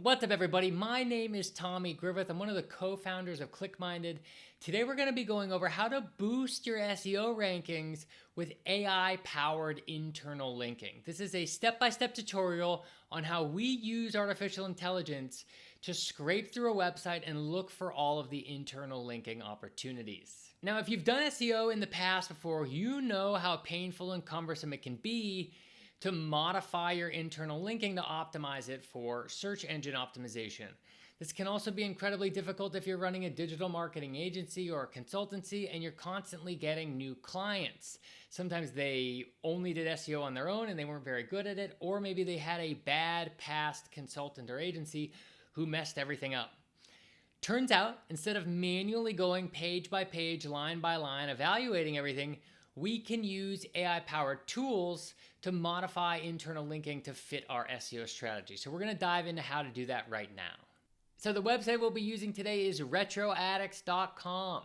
What's up, everybody? My name is Tommy Griffith. I'm one of the co-founders of ClickMinded. Today, we're going to be going over how to boost your SEO rankings with AI-powered internal linking. This is a step-by-step tutorial on how we use artificial intelligence to scrape through a website and look for all of the internal linking opportunities. Now, if you've done SEO in the past before, you know how painful and cumbersome it can be to modify your internal linking to optimize it for search engine optimization. This can also be incredibly difficult if you're running a digital marketing agency or a consultancy and you're constantly getting new clients. Sometimes they only did SEO on their own and they weren't very good at it, or maybe they had a bad past consultant or agency who messed everything up. Turns out, instead of manually going page by page, line by line, evaluating everything, we can use AI-powered tools to modify internal linking to fit our SEO strategy. So we're going to dive into how to do that right now. So the website we'll be using today is retroaddicts.com.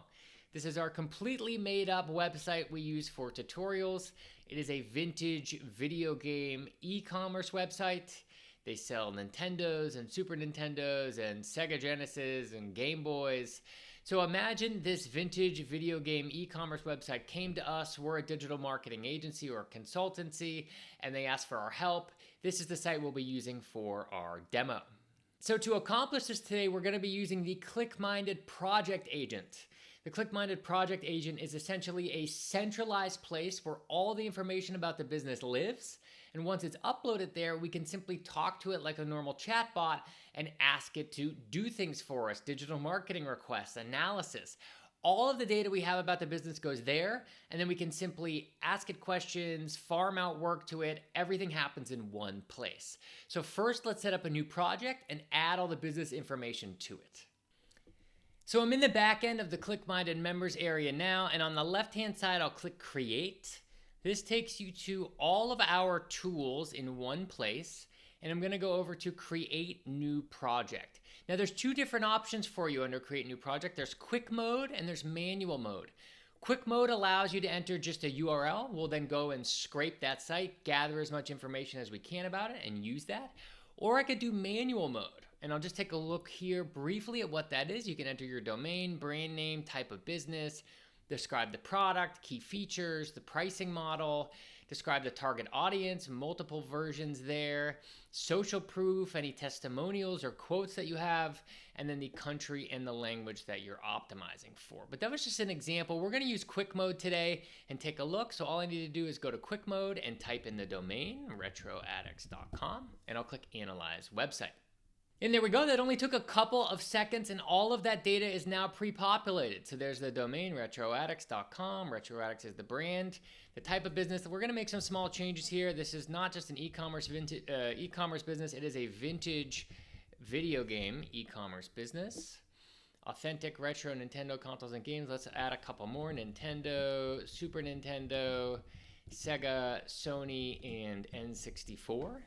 This is our completely made up website we use for tutorials. It is a vintage video game e-commerce website. They sell Nintendos and Super Nintendos and Sega Genesis and Game Boys. So imagine this vintage video game e-commerce website came to us. We're a digital marketing agency or consultancy, and they asked for our help. This is the site we'll be using for our demo. So to accomplish this today, we're going to be using the ClickMinded Project Agent. The ClickMinded Project Agent is essentially a centralized place where all the information about the business lives. And once it's uploaded there, we can simply talk to it like a normal chatbot and ask it to do things for us, digital marketing requests, analysis. All of the data we have about the business goes there, and then we can simply ask it questions, farm out work to it. Everything happens in one place. So first, let's set up a new project and add all the business information to it. So I'm in the back end of the ClickMinded members area now, and on the left-hand side, I'll click Create. This takes you to all of our tools in one place, and I'm going to go over to Create New Project. Now, there's two different options for you under Create New Project. There's Quick Mode and there's Manual Mode. Quick Mode allows you to enter just a URL. We'll then go and scrape that site, gather as much information as we can about it, and use that. Or I could do Manual Mode. And I'll just take a look here briefly at what that is. You can enter your domain, brand name, type of business, describe the product, key features, the pricing model, describe the target audience, multiple versions there, social proof, any testimonials or quotes that you have, and then the country and the language that you're optimizing for. But that was just an example. We're going to use Quick Mode today and take a look. So all I need to do is go to Quick Mode and type in the domain, retroaddicts.com, and I'll click Analyze Website. And there we go. That only took a couple of seconds, and all of that data is now pre-populated. So there's the domain, retroaddicts.com. Retroaddicts is the brand. The type of business, we're going to make some small changes here. This is not just an e-commerce business. It is a vintage video game e-commerce business. Authentic retro Nintendo consoles and games. Let's add a couple more. Nintendo, Super Nintendo, Sega, Sony, and N64.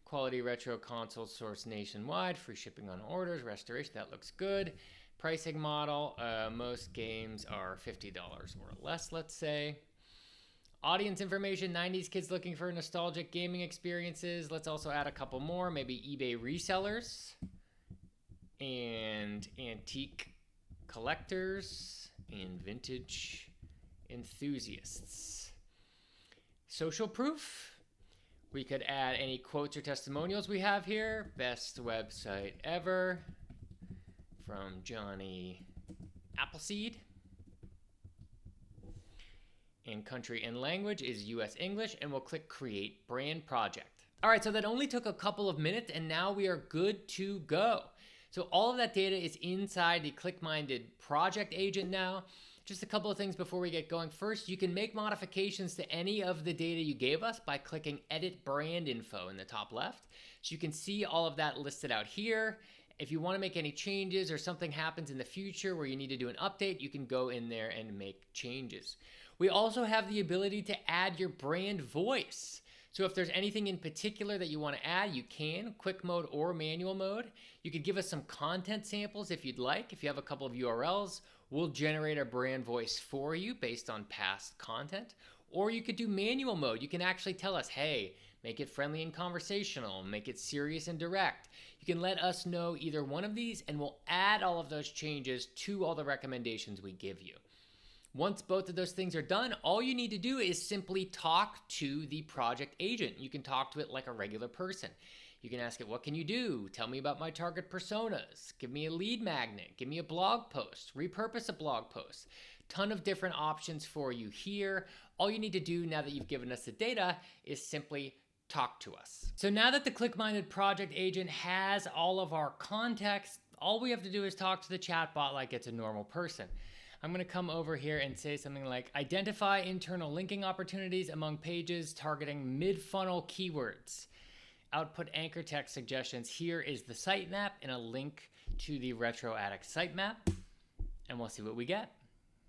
Quality retro console sourced nationwide, free shipping on orders, restoration, that looks good. Pricing model, most games are $50 or less, let's say. Audience information, 90s kids looking for nostalgic gaming experiences. Let's also add a couple more, maybe eBay resellers and antique collectors and vintage enthusiasts. Social proof. We could add any quotes or testimonials we have here. Best website ever from Johnny Appleseed. And country and language is US English, and we'll click Create Brand Project. All right, so that only took a couple of minutes, and now we are good to go. So all of that data is inside the ClickMinded Project Agent now. Just a couple of things before we get going. First, you can make modifications to any of the data you gave us by clicking Edit Brand Info in the top left. So you can see all of that listed out here. If you want to make any changes or something happens in the future where you need to do an update, you can go in there and make changes. We also have the ability to add your brand voice. So if there's anything in particular that you want to add, you can, Quick Mode or Manual Mode. You could give us some content samples if you'd like. If you have a couple of URLs, we'll generate a brand voice for you based on past content. Or you could do Manual Mode. You can actually tell us, hey, make it friendly and conversational, make it serious and direct. You can let us know either one of these, and we'll add all of those changes to all the recommendations we give you. Once both of those things are done, all you need to do is simply talk to the project agent. You can talk to it like a regular person. You can ask it, what can you do? Tell me about my target personas. Give me a lead magnet. Give me a blog post. Repurpose a blog post. Ton of different options for you here. All you need to do now that you've given us the data is simply talk to us. So now that the ClickMinded Project Agent has all of our context, all we have to do is talk to the chatbot like it's a normal person. I'm going to come over here and say something like, identify internal linking opportunities among pages targeting mid-funnel keywords. Output anchor text suggestions. Here is the sitemap and a link to the Retro Attic sitemap, and we'll see what we get.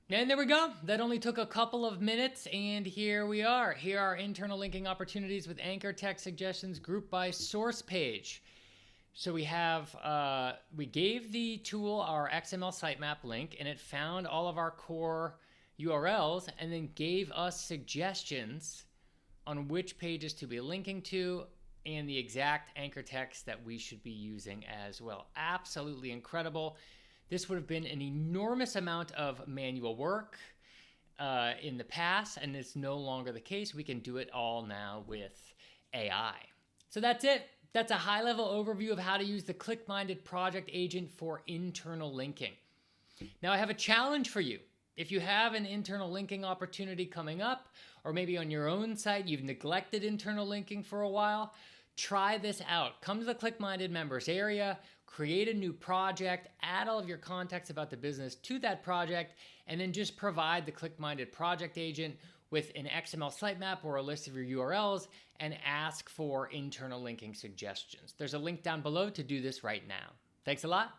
And there we go. That only took a couple of minutes, and here we are. Here are internal linking opportunities with anchor text suggestions grouped by source page. So we have, we gave the tool our XML sitemap link, and it found all of our core URLs and then gave us suggestions on which pages to be linking to and the exact anchor text that we should be using as well. Absolutely incredible. This would have been an enormous amount of manual work in the past, and it's no longer the case. We can do it all now with AI. So that's it. That's a high-level overview of how to use the ClickMinded Project Agent for internal linking. Now I have a challenge for you. If you have an internal linking opportunity coming up, or maybe on your own site you've neglected internal linking for a while, try this out. Come to the ClickMinded members area, create a new project, add all of your context about the business to that project, and then just provide the ClickMinded Project Agent with an XML sitemap or a list of your URLs and ask for internal linking suggestions. There's a link down below to do this right now. Thanks a lot.